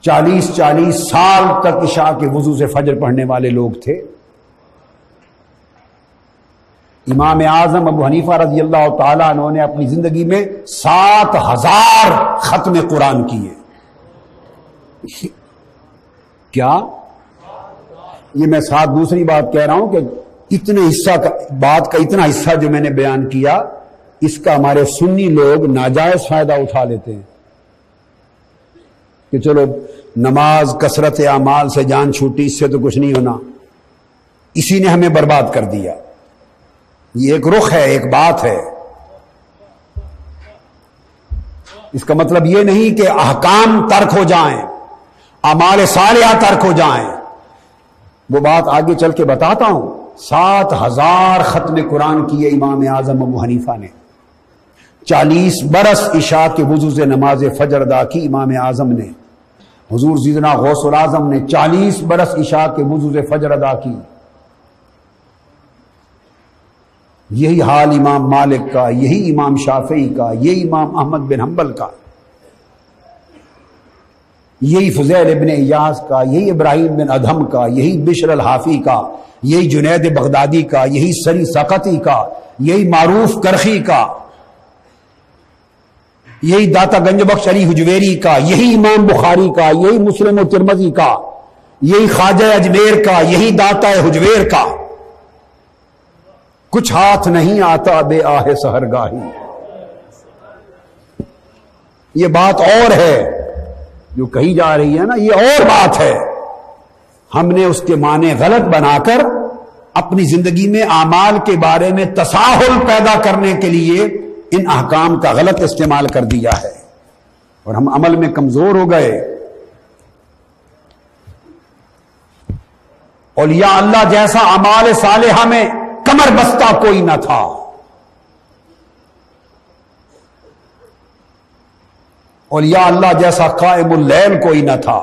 40 سال تک عشاء کے وضو سے فجر پڑھنے والے لوگ تھے۔ امام اعظم ابو حنیفہ رضی اللہ تعالیٰ عنہ نے اپنی زندگی میں 7000 ختم قرآن کیے۔ کیا؟ یہ میں ساتھ دوسری بات کہہ رہا ہوں کہ بات کا اتنا حصہ جو میں نے بیان کیا، اس کا ہمارے سنی لوگ ناجائز فائدہ اٹھا لیتے ہیں کہ چلو نماز کثرت اعمال سے جان چھوٹی، اس سے تو کچھ نہیں ہونا، اسی نے ہمیں برباد کر دیا۔ یہ ایک رخ ہے، ایک بات ہے۔ اس کا مطلب یہ نہیں کہ احکام ترک ہو جائیں، اعمال صالحہ ترک ہو جائیں۔ وہ بات آگے چل کے بتاتا ہوں۔ 7000 ختم قرآن کیے امام اعظم ابو حنیفہ نے۔ 40 برس عشاء کے وضو سے نماز فجر ادا کی امام اعظم نے۔ حضور سیدنا غوث العظم نے 40 برس عشاء کے وضو سے فجر ادا کی۔ یہی حال امام مالک کا، یہی امام شافعی کا، یہی امام احمد بن حنبل کا، یہی فضیل ابن ایاز کا، یہی ابراہیم بن ادھم کا، یہی بشر الحافی کا، یہی جنید بغدادی کا، یہی سری سقطی کا، یہی معروف کرخی کا، یہی داتا گنج بخش علی حجویری کا، یہی امام بخاری کا، یہی مسلم و ترمذی کا، یہی خواجہ اجمیر کا، یہی داتا حجویر کا۔ کچھ ہاتھ نہیں آتا بے آہ سحرگاہی۔ یہ بات اور ہے جو کہی جا رہی ہے نا، یہ اور بات ہے۔ ہم نے اس کے معنی غلط بنا کر اپنی زندگی میں اعمال کے بارے میں تساہل پیدا کرنے کے لیے ان احکام کا غلط استعمال کر دیا ہے، اور ہم عمل میں کمزور ہو گئے۔ اولیاء اللہ جیسا اعمال صالحہ میں کمر بستہ کوئی نہ تھا۔ اولیاء اللہ جیسا قائم اللیل کوئی نہ تھا۔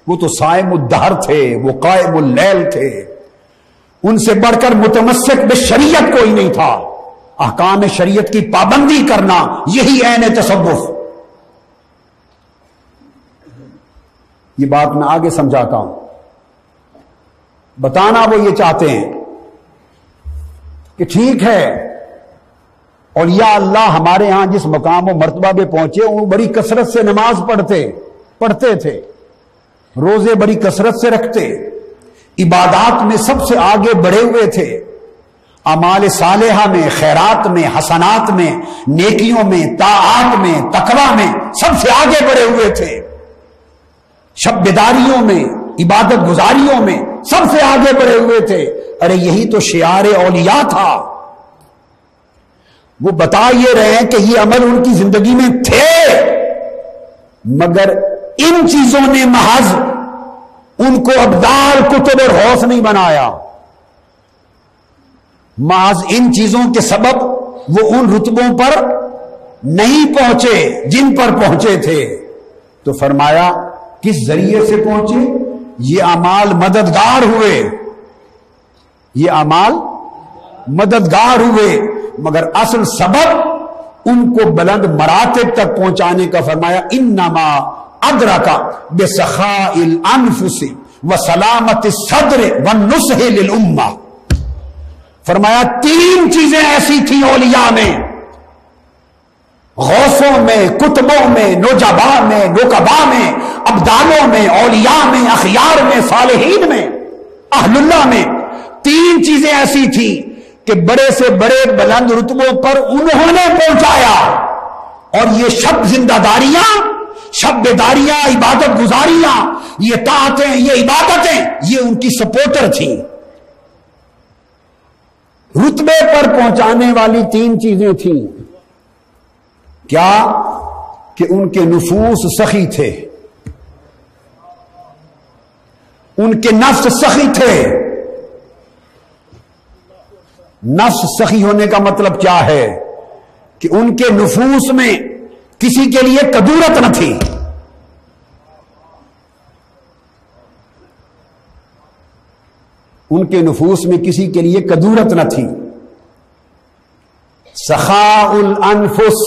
وہ تو صائم الدہر تھے، وہ قائم اللیل تھے۔ ان سے بڑھ کر متمسک بشریعت کوئی نہیں تھا۔ احکام شریعت کی پابندی کرنا یہی عین تصوف۔ یہ بات میں آگے سمجھاتا ہوں۔ بتانا وہ یہ چاہتے ہیں کہ ٹھیک ہے، اولیاء اللہ ہمارے ہاں جس مقام و مرتبہ پہ پہنچے وہ بڑی کثرت سے نماز پڑھتے تھے، روزے بڑی کثرت سے رکھتے، عبادات میں سب سے آگے بڑھے ہوئے تھے، اعمال صالحہ میں، خیرات میں، حسنات میں، نیکیوں میں، طاعات میں، تقویٰ میں سب سے آگے بڑھے ہوئے تھے، شب بیداریوں میں، عبادت گزاریوں میں سب سے آگے بڑھے ہوئے تھے۔ ارے یہی تو شعار اولیاء تھا۔ وہ بتا یہ رہے ہیں کہ یہ عمل ان کی زندگی میں تھے، مگر ان چیزوں نے محض ان کو ابدال، کتب اور غوث نہیں بنایا۔ محض ان چیزوں کے سبب وہ ان رتبوں پر نہیں پہنچے جن پر پہنچے تھے۔ تو فرمایا کس ذریعے سے پہنچے؟ یہ اعمال مددگار ہوئے، یہ اعمال مددگار ہوئے، مگر اصل سبب ان کو بلند مراتب تک پہنچانے کا فرمایا انما ادرک بسخاء الانفس وسلامت الصدر والنصح للامہ۔ فرمایا 3 چیزیں ایسی تھیں اولیاء میں، غوثوں میں، کتبوں میں، نجبا میں، نقبا میں، ابدالوں میں، اولیاء میں، اخیار میں، صالحین میں، اہل اللہ میں 3 چیزیں ایسی تھیں کہ بڑے سے بڑے بلند رتبوں پر انہوں نے پہنچایا، اور یہ شب زندہ داریاں، شب بیداریاں، عبادت گزاریاں، یہ طاعتیں، یہ عبادتیں، یہ ان کی سپورٹر تھیں۔ رتبے پر پہنچانے والی 3 چیزیں تھیں۔ کیا؟ کہ ان کے نفوس سخی تھے، ان کے نفس سخی تھے۔ نفس سخی ہونے کا مطلب کیا ہے؟ کہ ان کے نفوس میں کسی کے لیے کدورت نہ تھی۔ ان کے نفوس میں کسی کے لیے کدورت نہ تھی۔ سخاء الانفس،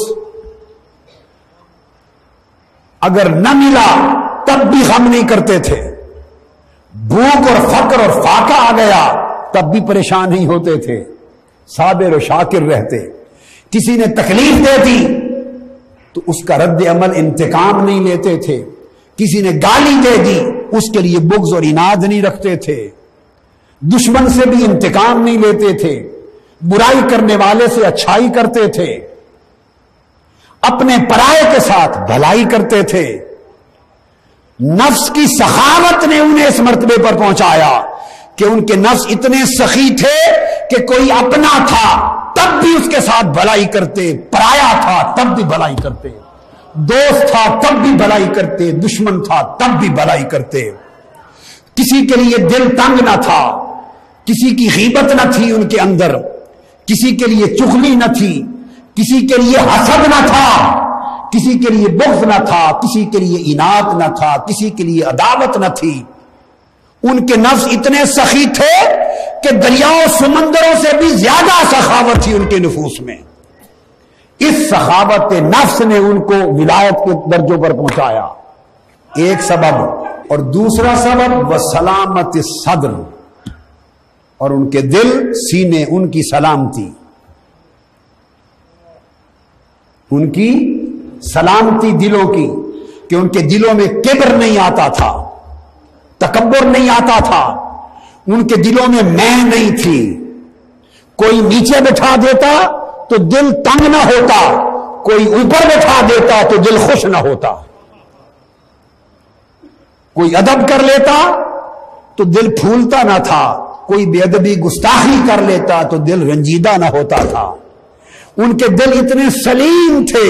اگر نہ ملا تب بھی غم نہیں کرتے تھے، بھوک اور فقر اور فاقہ آ گیا تب بھی پریشان نہیں ہوتے تھے، صابر و شاکر رہتے۔ کسی نے تکلیف دے دی تو اس کا رد عمل انتقام نہیں لیتے تھے، کسی نے گالی دے دی اس کے لیے بغض اور عناد نہیں رکھتے تھے، دشمن سے بھی انتقام نہیں لیتے تھے، برائی کرنے والے سے اچھائی کرتے تھے، اپنے پرائے کے ساتھ بھلائی کرتے تھے۔ نفس کی سخاوت نے انہیں اس مرتبے پر پہنچایا کہ ان کے نفس اتنے سخی تھے کہ کوئی اپنا تھا تب بھی اس کے ساتھ بھلائی کرتے، پرایا تھا تب بھی بھلائی کرتے، دوست تھا تب بھی بھلائی کرتے، دشمن تھا تب بھی بھلائی کرتے۔ کسی کے لیے دل تنگ نہ تھا، کسی کی غیبت نہ تھی ان کے اندر، کسی کے لیے چغلی نہ تھی، کسی کے لیے حسد نہ تھا، کسی کے لیے بغض نہ تھا، کسی کے لیے عناد نہ تھا، کسی کے لیے عداوت نہ تھی۔ ان کے نفس اتنے سخی تھے کہ دریاؤں سمندروں سے بھی زیادہ سخاوت تھی ان کے نفوس میں۔ اس سخاوت نفس نے ان کو ولایت کے درجوں پر پہنچایا، ایک سبب۔ اور دوسرا سبب وسلامت صدر، اور ان کے دل سینے ان کی سلامتی، ان کی سلامتی دلوں کی، کہ ان کے دلوں میں کبر نہیں آتا تھا، تکبر نہیں آتا تھا، ان کے دلوں میں میں نہیں تھی۔ کوئی نیچے بٹھا دیتا تو دل تنگ نہ ہوتا، کوئی اوپر بٹھا دیتا تو دل خوش نہ ہوتا، کوئی ادب کر لیتا تو دل پھولتا نہ تھا، کوئی بے ادبی گستاخی کر لیتا تو دل رنجیدہ نہ ہوتا تھا۔ ان کے دل اتنے سلیم تھے،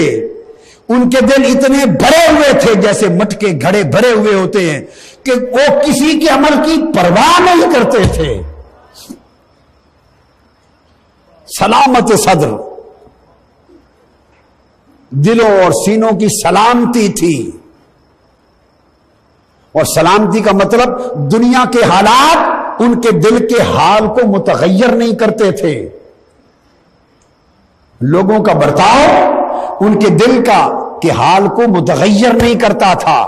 ان کے دل اتنے بھرے ہوئے تھے جیسے مٹکے گھڑے بھرے ہوئے ہوتے ہیں کہ وہ کسی کے عمل کی پرواہ نہیں کرتے تھے۔ سلامت صدر، دلوں اور سینوں کی سلامتی تھی۔ اور سلامتی کا مطلب دنیا کے حالات ان کے دل کے حال کو متغیر نہیں کرتے تھے، لوگوں کا برتاؤ ان کے دل کے حال کو متغیر نہیں کرتا تھا،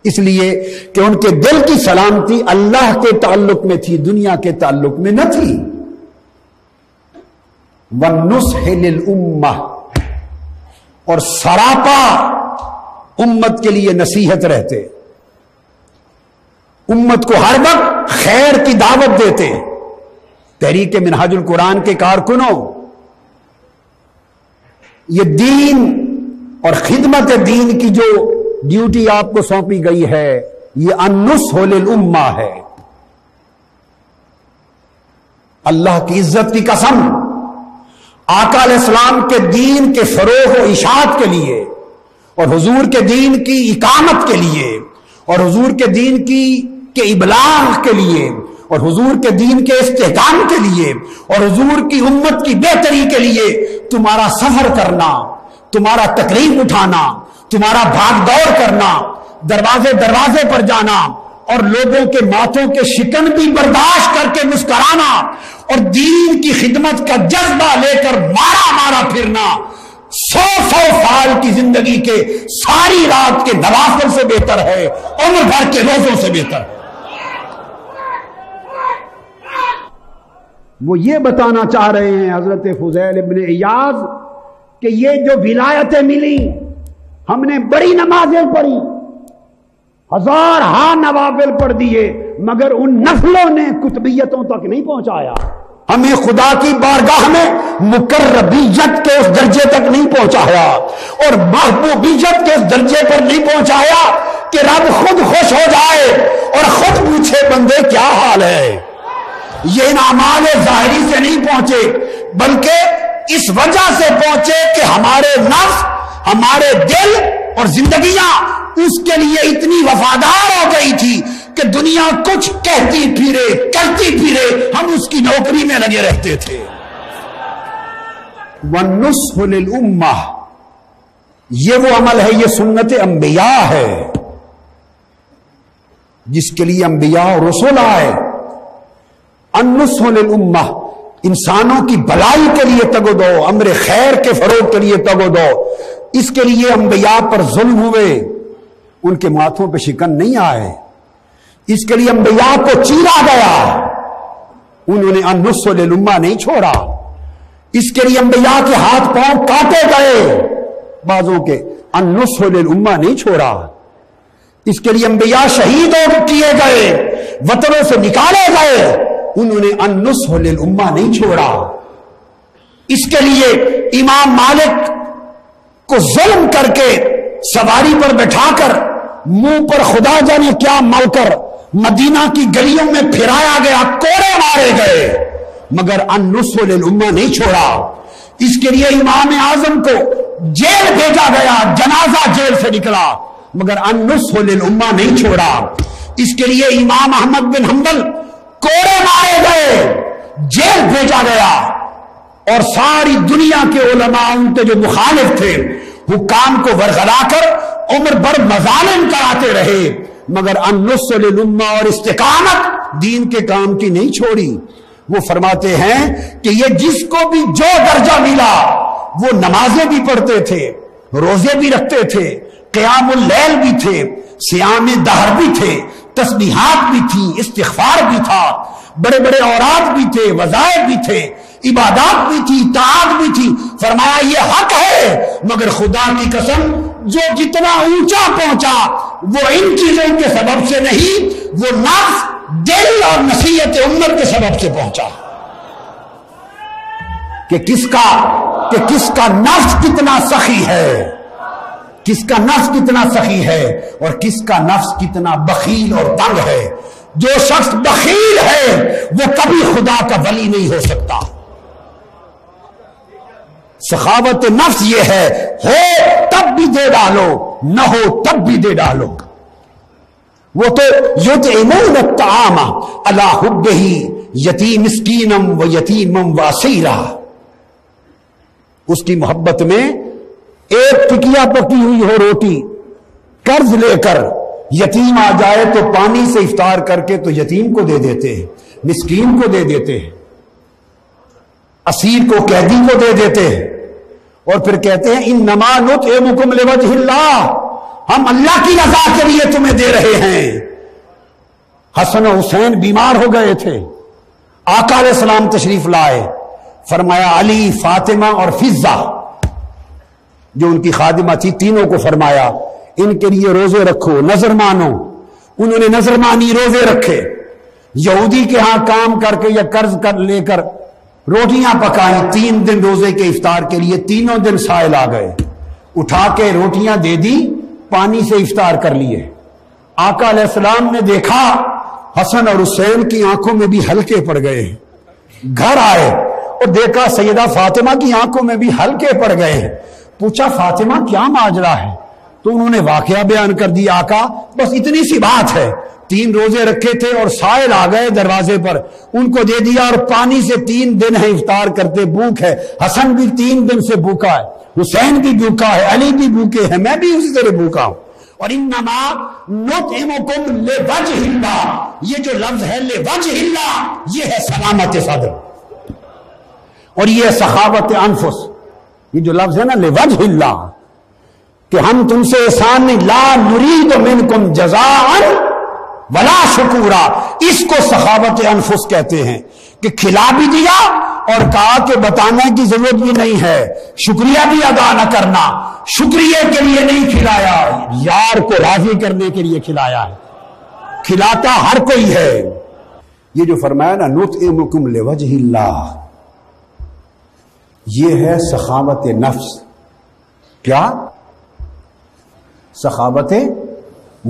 اس لیے کہ ان کے دل کی سلامتی اللہ کے تعلق میں تھی، دنیا کے تعلق میں نہ تھی۔ وَالنُّصْحِ لِلْأُمَّةِ، اور سراپا امت کے لیے نصیحت رہتے، امت کو ہر وقت خیر کی دعوت دیتے۔ تحریک منہاج القرآن کے کارکنوں، یہ دین اور خدمت دین کی جو ڈیوٹی آپ کو سونپی گئی ہے یہ النصح للامہ ہے۔ اللہ کی عزت کی قسم، آقا علیہ السلام کے دین کے فروغ و اشاعت کے لیے اور حضور کے دین کی اقامت کے لیے اور حضور کے دین کے ابلاغ کے لیے اور حضور کے دین کے استحکام کے لیے اور حضور کی امت کی بہتری کے لیے تمہارا سفر کرنا، تمہارا تکلیف اٹھانا، تمہارا بھاگ دوڑ کرنا، دروازے دروازے پر جانا اور لوگوں کے ماتھوں کے شکن بھی برداشت کر کے مسکرانا اور دین کی خدمت کا جذبہ لے کر مارا پھرنا 100 سال کی زندگی کے ساری رات کے نوافل سے بہتر ہے، عمر بھر کے روزوں سے بہتر ہے۔ وہ یہ بتانا چاہ رہے ہیں حضرت فضیل ابن عیاض کہ یہ جو ولایتیں ملی، ہم نے بڑی نمازیں پڑھی، 1000 نوافل پڑھ دیے، مگر ان نفلوں نے قطبیتوں تک نہیں پہنچایا، ہمیں خدا کی بارگاہ میں مقربیت کے اس درجے تک نہیں پہنچایا اور محبوبیت کے اس درجے پر نہیں پہنچایا کہ رب خود خوش ہو جائے اور خود پوچھے بندے کیا حال ہے۔ یہ ان اعمال ظاہری سے نہیں پہنچے، بلکہ اس وجہ سے پہنچے کہ ہمارے نفس، ہمارے دل اور زندگیاں اس کے لیے اتنی وفادار ہو گئی تھی کہ دنیا کچھ کہتی پھرے کرتی پھرے ہم اس کی نوکری میں لگے رہتے تھے۔ وَالنُّصْحُ لِلْأُمَّةِ، یہ وہ عمل ہے، یہ سنت انبیاء ہے جس کے لیے انبیاء اور رسول آئے۔ النُّصْحُ لِلْأُمَّةِ، انسانوں کی بھلائی کے لیے تگ و دو، امر خیر کے فروغ کے لیے تگ و دو، اس کے لیے انبیاء پر ظلم ہوئے، ان کے ماتھوں پہ شکن نہیں آئے، اس کے لیے انبیاء کو چیرا گیا، انہوں نے النصح للامہ نہیں چھوڑا، اس کے لیے انبیاء کے ہاتھ پاؤں کاٹے گئے، بعضوں کے النصح للامہ نہیں چھوڑا، اس کے لیے انبیاء شہید کیے گئے، وطنوں سے نکالے گئے، انہوں نے النصح للامہ نہیں چھوڑا، اس کے لیے امام مالک کو ظلم کر کے سواری پر بٹھا کر منہ پر خدا جانے کیا مل کر مدینہ کی گلیوں میں پھرایا گیا، کوڑے مارے گئے، مگر النصح للامہ نہیں چھوڑا، اس کے لیے امام اعظم کو جیل بھیجا گیا، جنازہ جیل سے نکلا، مگر النصح للامہ نہیں چھوڑا، اس کے لیے امام احمد بن حنبل کوڑے مارے گئے، جیل بھیجا گیا، اور ساری دنیا کے علماء ان کے جو مخالف تھے حکام کو ورغلا کر عمر بھر مظالم کراتے رہے، مگر النصح للامہ اور استقامت دین کے کام کی نہیں چھوڑی۔ وہ فرماتے ہیں کہ یہ جس کو بھی جو درجہ ملا وہ نمازیں بھی پڑھتے تھے، روزے بھی رکھتے تھے، قیام اللیل بھی تھے، صیام دہر بھی تھے، تسبیحات بھی تھی، استغفار بھی تھا، بڑے بڑے اوراد بھی تھے، وظائف بھی تھے، عبادات بھی تھی، طاعت بھی تھی۔ فرمایا یہ حق ہے، مگر خدا کی قسم جو جتنا اونچا پہنچا وہ ان چیزوں کے سبب سے نہیں، وہ نفس، دل اور نصیحت امت کے سبب سے پہنچا۔ کہ کس کا نفس کتنا سخی ہے، کس کا نفس کتنا سخی ہے، اور کس کا نفس کتنا بخیل اور تنگ ہے۔ جو شخص بخیل ہے وہ کبھی خدا کا ولی نہیں ہو سکتا۔ سخاوت نفس یہ ہے، ہو تب بھی دے ڈالو، نہ ہو تب بھی دے ڈالو۔ وہ تو یطعمون الطعام علی حبہ یتیم مسکینم و یتیمم و اسیرا، اس کی محبت میں ایک ٹکیا پکی ہوئی ہو روٹی قرض لے کر، یتیم آ جائے تو پانی سے افطار کر کے تو یتیم کو دے دیتے ہیں، مسکین کو دے دیتے ہیں، اسیر کو، قیدی کو دے دیتے ہیں، اور پھر کہتے ہیں انما نطعمکم لوجہ اللہ، ہم اللہ کی رضا کے لیے تمہیں دے رہے ہیں۔ حسن و حسین بیمار ہو گئے تھے، آقا علیہ السلام تشریف لائے، فرمایا علی، فاطمہ اور فضہ جو ان کی خادمہ تھی، تینوں کو فرمایا ان کے لیے روزے رکھو، نظر مانو۔ انہوں نے نظر مانی، روزے رکھے۔ یہودی کے ہاں کام کر کے یا قرض کر لے کر روٹیاں پکائیں، 3 دن روزے کے افطار کے لیے، تینوں دن سائل آ گئے، اٹھا کے روٹیاں دے دی، پانی سے افطار کر لیے۔ آقا علیہ السلام نے دیکھا حسن اور حسین کی آنکھوں میں بھی ہلکے پڑ گئے، گھر آئے اور دیکھا سیدہ فاطمہ کی آنکھوں میں بھی ہلکے پڑ گئے۔ پوچھا فاطمہ کیا ماجرا ہے؟ تو انہوں نے واقعہ بیان کر دیا، آقا بس اتنی سی بات ہے، 3 روزے رکھے تھے اور سائل آ گئے دروازے پر، ان کو دے دیا، اور پانی سے 3 دن ہے افطار کرتے، بھوک ہے، حسن بھی 3 دن سے بھوکا ہے، حسین بھی بھوکا ہے، علی بھی بھوکے ہیں، میں بھی اسی طرح بھوکا ہوں۔ اور انما نطعمکم لوجہ اللہ، یہ جو لفظ ہے لوجہ اللہ، یہ ہے سلامت صدر، اور یہ سخاوت انفس۔ یہ جو لفظ ہے نا لوجہ اللہ، کہ ہم تم سے احسان نہیں، لا نرید منکم جزاء ولا شکورا، اس کو سخاوت انفس کہتے ہیں، کہ کھلا بھی دیا اور کہا کہ بتانے کی ضرورت بھی نہیں ہے، شکریہ بھی ادا نہ کرنا، شکریہ کے لیے نہیں کھلایا، یار کو راضی کرنے کے لیے کھلایا ہے، کھلاتا ہر کوئی ہے۔ یہ جو فرمایا نا نطعمکم لوجہ اللہ، یہ ہے سخاوت نفس۔ کیا؟ سخاوت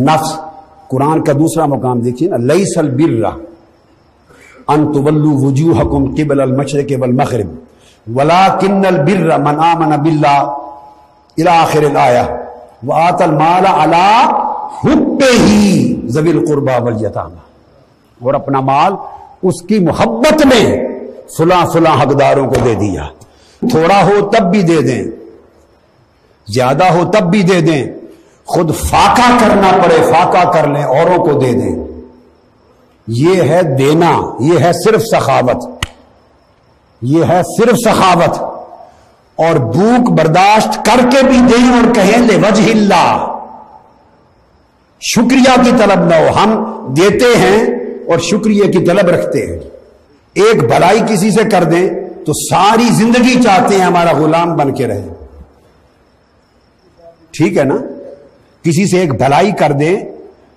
نفس۔ قرآن کا دوسرا مقام دیکھیے نا، لیس البر ان تولوا وجوہکم قبل المشرق والمغرب ولکن البر من آمن باللہ الی آخر الآیہ وآتی المال علی حبہ ذوی القربى والیتامى، اور اپنا مال اس کی محبت میں فلاں فلاں حقداروں کو دے دیا، تھوڑا ہو تب بھی دے دیں، زیادہ ہو تب بھی دے دیں، خود فاقہ کرنا پڑے فاقہ کر لیں، اوروں کو دے دیں۔ یہ ہے دینا، یہ ہے صرف سخاوت، یہ ہے صرف سخاوت۔ اور بھوک برداشت کر کے بھی دیں اور کہیں لوجہ اللہ، شکریہ کی طلب نہ ہو. ہم دیتے ہیں اور شکریہ کی طلب رکھتے ہیں. ایک بھلائی کسی سے کر دیں تو ساری زندگی چاہتے ہیں ہمارا غلام بن کے رہے. ٹھیک ہے نا؟ کسی سے ایک بھلائی کر دیں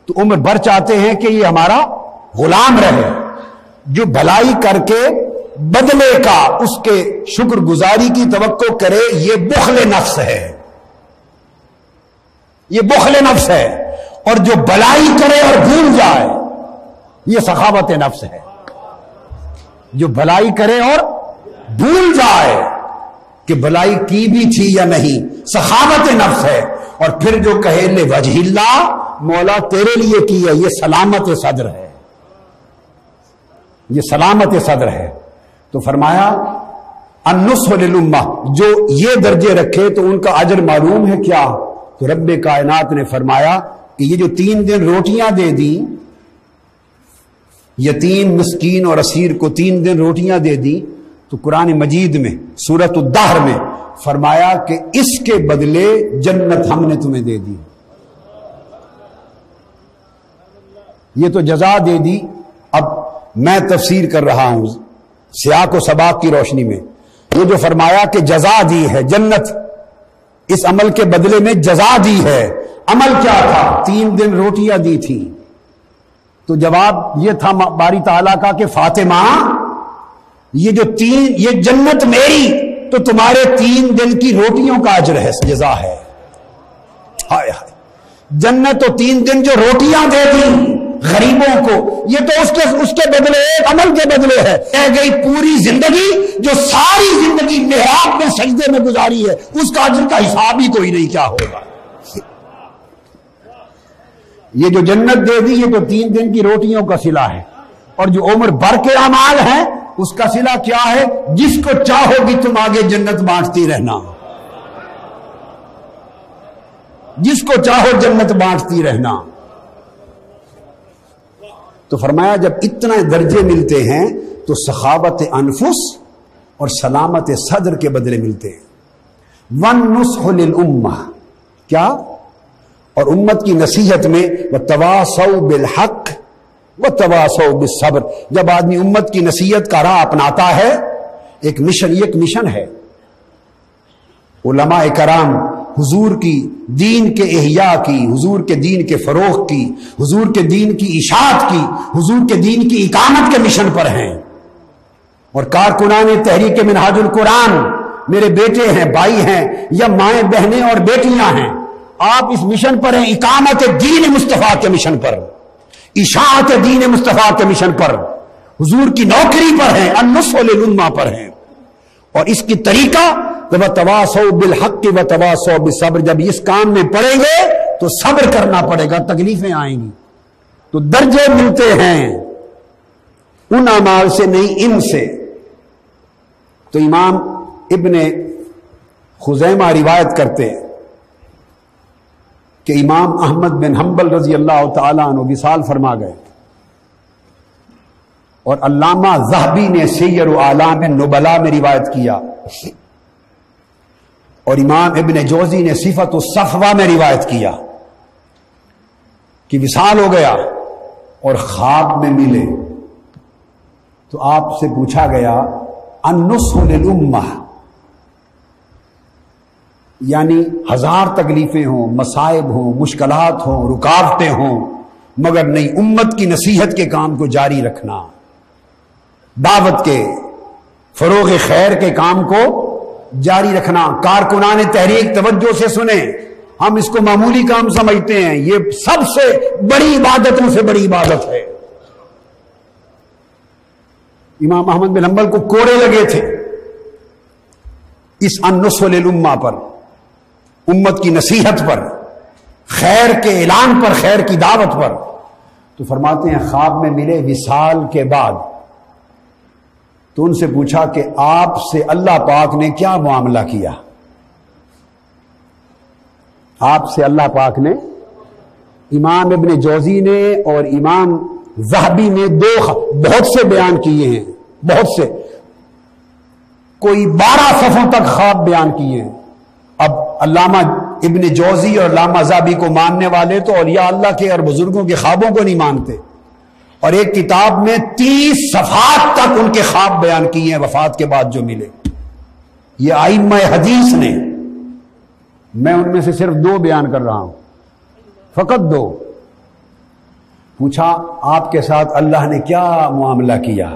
تو عمر بھر چاہتے ہیں کہ یہ ہمارا غلام رہے. جو بھلائی کر کے بدلے کا اس کے شکر گزاری کی توقع کرے، یہ بخل نفس ہے. یہ بخل نفس ہے. اور جو بھلائی کرے اور بھول جائے، یہ سخاوت نفس ہے. جو بھلائی کرے اور بھول جائے کہ بھلائی کی بھی تھی یا نہیں، سخاوت نفس ہے. اور پھر جو کہے لوجہ اللہ، مولا تیرے لیے کی ہے، یہ سلامت صدر ہے. یہ سلامت صدر ہے. تو فرمایا النصح للامہ، جو یہ درجے رکھے تو ان کا اجر معلوم ہے کیا؟ تو رب کائنات نے فرمایا کہ یہ جو 3 دن روٹیاں دے دی، یتیم مسکین اور اسیر کو 3 دن روٹیاں دے دی، تو قرآن مجید میں سورۃ الدہر میں فرمایا کہ اس کے بدلے جنت ہم نے تمہیں دے دی. یہ تو جزا دے دی. اب میں تفسیر کر رہا ہوں سیاق و سباق کی روشنی میں. یہ جو فرمایا کہ جزا دی ہے، جنت اس عمل کے بدلے میں جزا دی ہے. عمل کیا تھا؟ 3 دن روٹیاں دی تھی. تو جواب یہ تھا باری تعالیٰ کا کہ فاطمہ، یہ جنت میری تو تمہارے 3 دن کی روٹیوں کا اجر ہے، جزا ہے. ہائے ہائے، جنت تو 3 دن جو روٹیاں دے دی غریبوں کو، یہ تو اس کے بدلے، ایک عمل کے بدلے ہے. رہ گئی پوری زندگی، جو ساری زندگی محراب میں سجدے میں گزاری ہے، اس کا اجر کا حساب ہی کوئی نہیں کیا ہوگا. یہ جو جنت دے دی، یہ تو 3 دن کی روٹیوں کا صلہ ہے. اور جو عمر بھر کے اعمال ہیں، اس کا صلہ کیا ہے؟ جس کو چاہو گی تم آگے جنت بانٹتی رہنا، جس کو چاہو جنت بانٹتی رہنا. تو فرمایا جب اتنا درجے ملتے ہیں تو سخاوت انفس اور سلامت صدر کے بدلے ملتے ہیں. والنصح للامہ، کیا؟ اور امت کی نصیحت میں وتواصوا بالحق وتواصوا بالصبر. جب آدمی امت کی نصیحت کا راہ اپناتا ہے، ایک مشن ہے. علماء کرام حضور کی دین کے احیاء کی، حضور کے دین کے فروغ کی، حضور کے دین کی اشاعت کی، حضور کے دین کی اقامت کے مشن پر ہیں. اور کارکنان تحریک منہاج القرآن میرے بیٹے ہیں، بھائی ہیں، یا مائیں بہنیں اور بیٹیاں ہیں، آپ اس مشن پر ہیں، اقامت دین مصطفیٰ کے مشن پر، اشاعت دین مصطفیٰ کے مشن پر، حضور کی نوکری پر ہیں، النصح للامہ پر ہیں. اور اس کی طریقہ وتواصوا بالحق وتواصوا بالصبر. جب اس کام میں پڑیں گے تو صبر کرنا پڑے گا، تکلیفیں آئیں گی. تو درجے ملتے ہیں ان اعمال سے نہیں، ان سے. تو امام ابن خزیمہ روایت کرتے ہیں کہ امام احمد بن حنبل رضی اللہ تعالیٰ عنہ وصال فرما گئے. اور علامہ ذہبی نے سیر و اعلام نبلاء میں روایت کیا، اور امام ابن جوزی نے صفت الصفوہ میں روایت کیا کہ وصال ہو گیا اور خواب میں ملے. تو آپ سے پوچھا گیا النصح للامہ، یعنی 1000 تکلیفیں ہوں، مصائب ہوں، مشکلات ہوں، رکاوٹیں ہوں، مگر نہیں، امت کی نصیحت کے کام کو جاری رکھنا، دعوت کے، فروغ خیر کے کام کو جاری رکھنا. کارکنان تحریک توجہ سے سنیں، ہم اس کو معمولی کام سمجھتے ہیں، یہ سب سے بڑی عبادتوں سے بڑی عبادت ہے. امام احمد بن حنبل کو کوڑے لگے تھے اس النصح للامہ پر، امت کی نصیحت پر، خیر کے اعلان پر، خیر کی دعوت پر. تو فرماتے ہیں خواب میں ملے وصال کے بعد. تو ان سے پوچھا کہ آپ سے اللہ پاک نے کیا معاملہ کیا؟ آپ سے اللہ پاک نے، امام ابن جوزی نے اور امام ذہبی نے بہت سے بیان کیے ہیں، بہت سے. کوئی 12 صفوں تک خواب بیان کیے ہیں. اب علامہ ابن جوزی اور علامہ ذہبی کو ماننے والے تو اولیاء اللہ کے اور بزرگوں کے خوابوں کو نہیں مانتے، اور ایک کتاب میں 30 صفحات تک ان کے خواب بیان کیے ہیں وفات کے بعد جو ملے. یہ ائمہ حدیث نے، میں ان میں سے صرف 2 بیان کر رہا ہوں، فقط 2. پوچھا آپ کے ساتھ اللہ نے کیا معاملہ کیا؟